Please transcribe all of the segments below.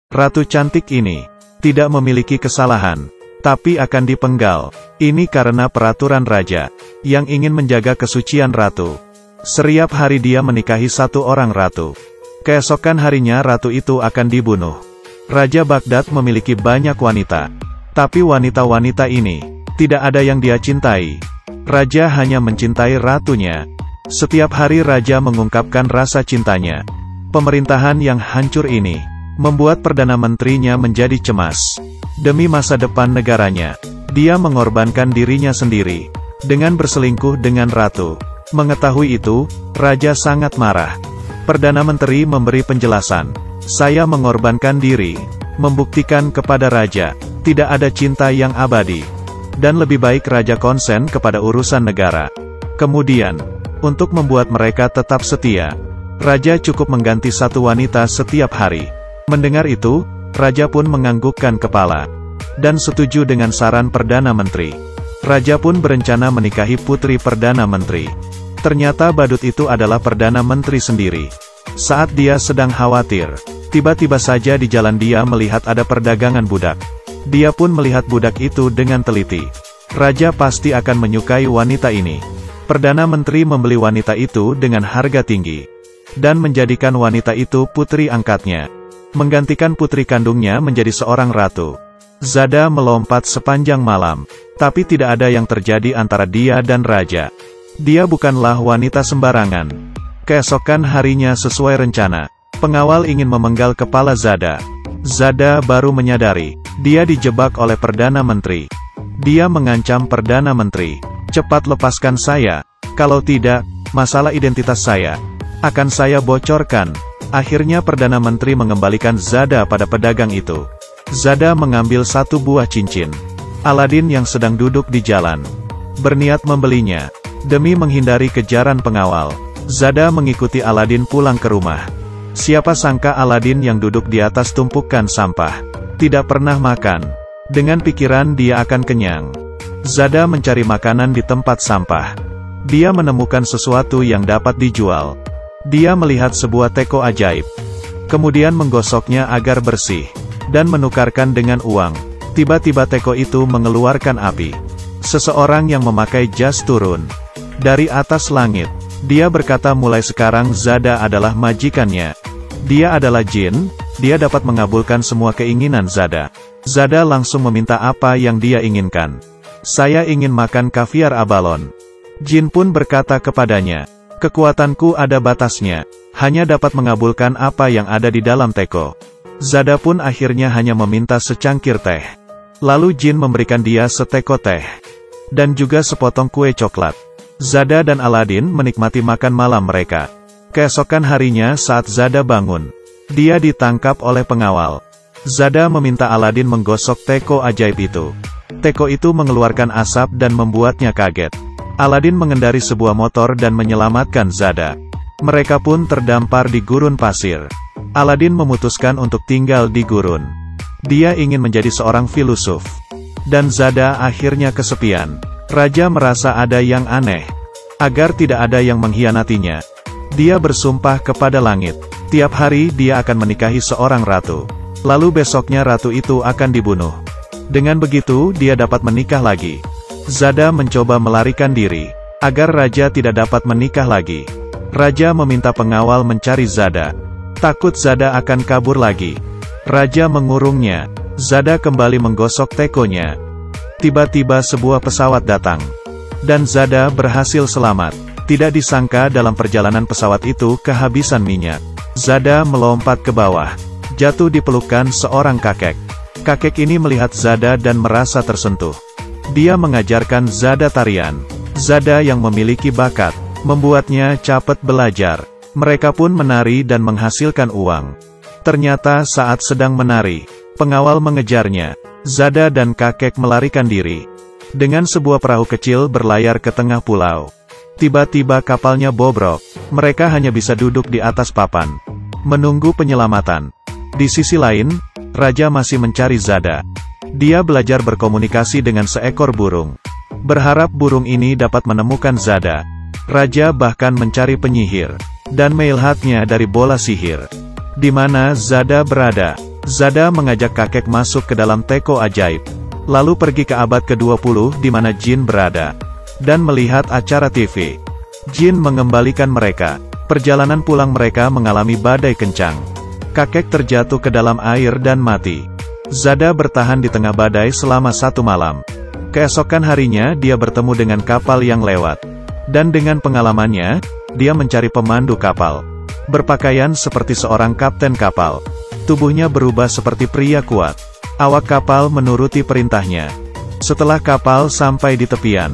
Ratu cantik ini tidak memiliki kesalahan, tapi akan dipenggal. Ini karena peraturan raja, yang ingin menjaga kesucian ratu. Setiap hari dia menikahi satu orang ratu. Keesokan harinya ratu itu akan dibunuh. Raja Baghdad memiliki banyak wanita, tapi wanita-wanita ini tidak ada yang dia cintai. Raja hanya mencintai ratunya. Setiap hari raja mengungkapkan rasa cintanya. Pemerintahan yang hancur ini membuat Perdana Menterinya menjadi cemas. Demi masa depan negaranya, dia mengorbankan dirinya sendiri dengan berselingkuh dengan ratu. Mengetahui itu, raja sangat marah. Perdana Menteri memberi penjelasan. Saya mengorbankan diri, membuktikan kepada raja, tidak ada cinta yang abadi. Dan lebih baik raja konsen kepada urusan negara. Kemudian, untuk membuat mereka tetap setia, raja cukup mengganti satu wanita setiap hari. Mendengar itu, raja pun menganggukkan kepala, dan setuju dengan saran Perdana Menteri. Raja pun berencana menikahi putri Perdana Menteri. Ternyata badut itu adalah Perdana Menteri sendiri. Saat dia sedang khawatir, tiba-tiba saja di jalan dia melihat ada perdagangan budak. Dia pun melihat budak itu dengan teliti. Raja pasti akan menyukai wanita ini. Perdana Menteri membeli wanita itu dengan harga tinggi, dan menjadikan wanita itu putri angkatnya. Menggantikan putri kandungnya menjadi seorang ratu. Zada melompat sepanjang malam, tapi tidak ada yang terjadi antara dia dan raja. Dia bukanlah wanita sembarangan. Keesokan harinya sesuai rencana, pengawal ingin memenggal kepala Zada. Zada baru menyadari, dia dijebak oleh Perdana Menteri. Dia mengancam Perdana Menteri, cepat lepaskan saya, kalau tidak, masalah identitas saya akan saya bocorkan. Akhirnya Perdana Menteri mengembalikan Zada pada pedagang itu. Zada mengambil satu buah cincin. Aladin yang sedang duduk di jalan berniat membelinya. Demi menghindari kejaran pengawal, Zada mengikuti Aladin pulang ke rumah. Siapa sangka Aladin yang duduk di atas tumpukan sampah tidak pernah makan. Dengan pikiran dia akan kenyang, Zada mencari makanan di tempat sampah. Dia menemukan sesuatu yang dapat dijual. Dia melihat sebuah teko ajaib, kemudian menggosoknya agar bersih, dan menukarkan dengan uang. Tiba-tiba teko itu mengeluarkan api. Seseorang yang memakai jas turun dari atas langit. Dia berkata mulai sekarang Zada adalah majikannya. Dia adalah jin, dia dapat mengabulkan semua keinginan Zada. Zada langsung meminta apa yang dia inginkan. Saya ingin makan kaviar abalon. Jin pun berkata kepadanya, kekuatanku ada batasnya, hanya dapat mengabulkan apa yang ada di dalam teko. Zada pun akhirnya hanya meminta secangkir teh. Lalu jin memberikan dia seteko teh, dan juga sepotong kue coklat. Zada dan Aladin menikmati makan malam mereka. Keesokan harinya saat Zada bangun, dia ditangkap oleh pengawal. Zada meminta Aladin menggosok teko ajaib itu. Teko itu mengeluarkan asap dan membuatnya kaget. Aladin mengendari sebuah motor dan menyelamatkan Zada. Mereka pun terdampar di gurun pasir. Aladin memutuskan untuk tinggal di gurun. Dia ingin menjadi seorang filosof. Dan Zada akhirnya kesepian. Raja merasa ada yang aneh. Agar tidak ada yang mengkhianatinya, dia bersumpah kepada langit. Tiap hari dia akan menikahi seorang ratu. Lalu besoknya ratu itu akan dibunuh. Dengan begitu dia dapat menikah lagi. Zada mencoba melarikan diri, agar raja tidak dapat menikah lagi. Raja meminta pengawal mencari Zada. Takut Zada akan kabur lagi. Raja mengurungnya. Zada kembali menggosok tekonya. Tiba-tiba sebuah pesawat datang. Dan Zada berhasil selamat. Tidak disangka dalam perjalanan pesawat itu kehabisan minyak. Zada melompat ke bawah. Jatuh di pelukan seorang kakek. Kakek ini melihat Zada dan merasa tersentuh. Dia mengajarkan Zada tarian. Zada yang memiliki bakat, membuatnya cepat belajar. Mereka pun menari dan menghasilkan uang. Ternyata saat sedang menari, pengawal mengejarnya. Zada dan kakek melarikan diri. Dengan sebuah perahu kecil berlayar ke tengah pulau. Tiba-tiba kapalnya bobrok. Mereka hanya bisa duduk di atas papan, menunggu penyelamatan. Di sisi lain, raja masih mencari Zada. Dia belajar berkomunikasi dengan seekor burung. Berharap burung ini dapat menemukan Zada. Raja bahkan mencari penyihir, dan melihatnya dari bola sihir. Di mana Zada berada? Zada mengajak kakek masuk ke dalam teko ajaib, lalu pergi ke abad ke-20 di mana jin berada, dan melihat acara TV. Jin mengembalikan mereka. Perjalanan pulang mereka mengalami badai kencang. Kakek terjatuh ke dalam air dan mati. Zada bertahan di tengah badai selama 1 malam. Keesokan harinya dia bertemu dengan kapal yang lewat. Dan dengan pengalamannya, dia mencari pemandu kapal. Berpakaian seperti seorang kapten kapal. Tubuhnya berubah seperti pria kuat. Awak kapal menuruti perintahnya. Setelah kapal sampai di tepian,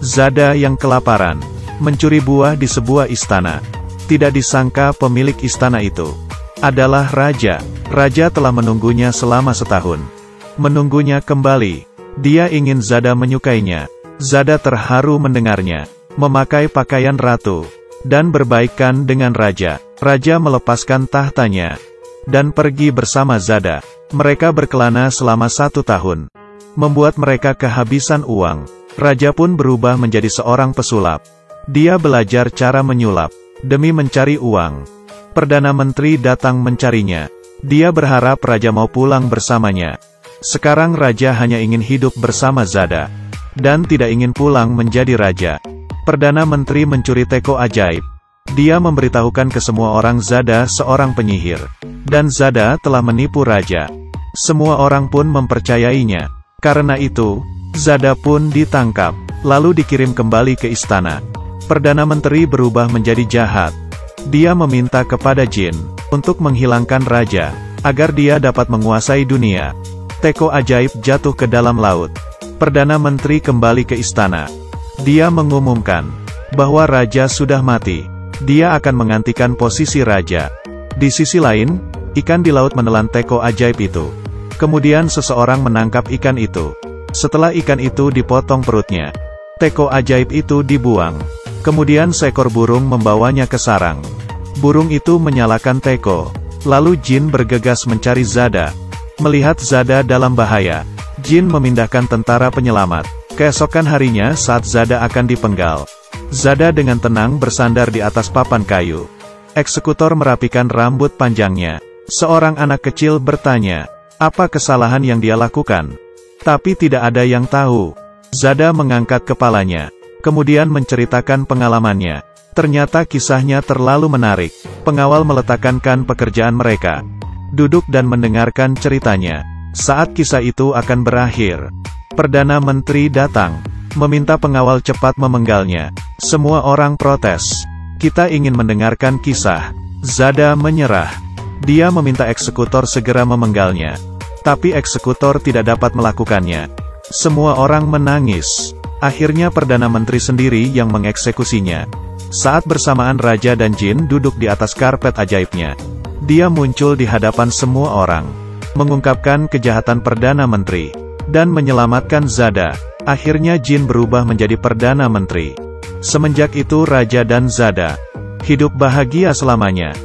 Zada yang kelaparan, mencuri buah di sebuah istana. Tidak disangka pemilik istana itu adalah raja. Raja telah menunggunya selama setahun. Menunggunya kembali. Dia ingin Zada menyukainya. Zada terharu mendengarnya. Memakai pakaian ratu, dan berbaikan dengan raja. Raja melepaskan tahtanya, dan pergi bersama Zada. Mereka berkelana selama 1 tahun. Membuat mereka kehabisan uang. Raja pun berubah menjadi seorang pesulap. Dia belajar cara menyulap, demi mencari uang. Perdana Menteri datang mencarinya. Dia berharap raja mau pulang bersamanya. Sekarang raja hanya ingin hidup bersama Zada, dan tidak ingin pulang menjadi raja. Perdana Menteri mencuri teko ajaib. Dia memberitahukan ke semua orang Zada seorang penyihir, dan Zada telah menipu raja. Semua orang pun mempercayainya. Karena itu, Zada pun ditangkap, lalu dikirim kembali ke istana. Perdana Menteri berubah menjadi jahat. Dia meminta kepada jin untuk menghilangkan raja, agar dia dapat menguasai dunia. Teko ajaib jatuh ke dalam laut. Perdana Menteri kembali ke istana. Dia mengumumkan bahwa raja sudah mati. Dia akan menggantikan posisi raja. Di sisi lain, ikan di laut menelan teko ajaib itu. Kemudian seseorang menangkap ikan itu. Setelah ikan itu dipotong perutnya, teko ajaib itu dibuang. Kemudian seekor burung membawanya ke sarang. Burung itu menyalakan teko. Lalu jin bergegas mencari Zada. Melihat Zada dalam bahaya, jin memindahkan tentara penyelamat. Keesokan harinya saat Zada akan dipenggal, Zada dengan tenang bersandar di atas papan kayu. Eksekutor merapikan rambut panjangnya. Seorang anak kecil bertanya, apa kesalahan yang dia lakukan? Tapi tidak ada yang tahu. Zada mengangkat kepalanya, kemudian menceritakan pengalamannya. Ternyata kisahnya terlalu menarik. Pengawal meletakkan pekerjaan mereka, duduk dan mendengarkan ceritanya. Saat kisah itu akan berakhir, Perdana Menteri datang, meminta pengawal cepat memenggalnya. Semua orang protes. Kita ingin mendengarkan kisah. Zada menyerah. Dia meminta eksekutor segera memenggalnya. Tapi eksekutor tidak dapat melakukannya. Semua orang menangis. Akhirnya Perdana Menteri sendiri yang mengeksekusinya. Saat bersamaan raja dan jin duduk di atas karpet ajaibnya, dia muncul di hadapan semua orang, mengungkapkan kejahatan Perdana Menteri, dan menyelamatkan Zada. Akhirnya jin berubah menjadi Perdana Menteri. Semenjak itu raja dan Zada hidup bahagia selamanya.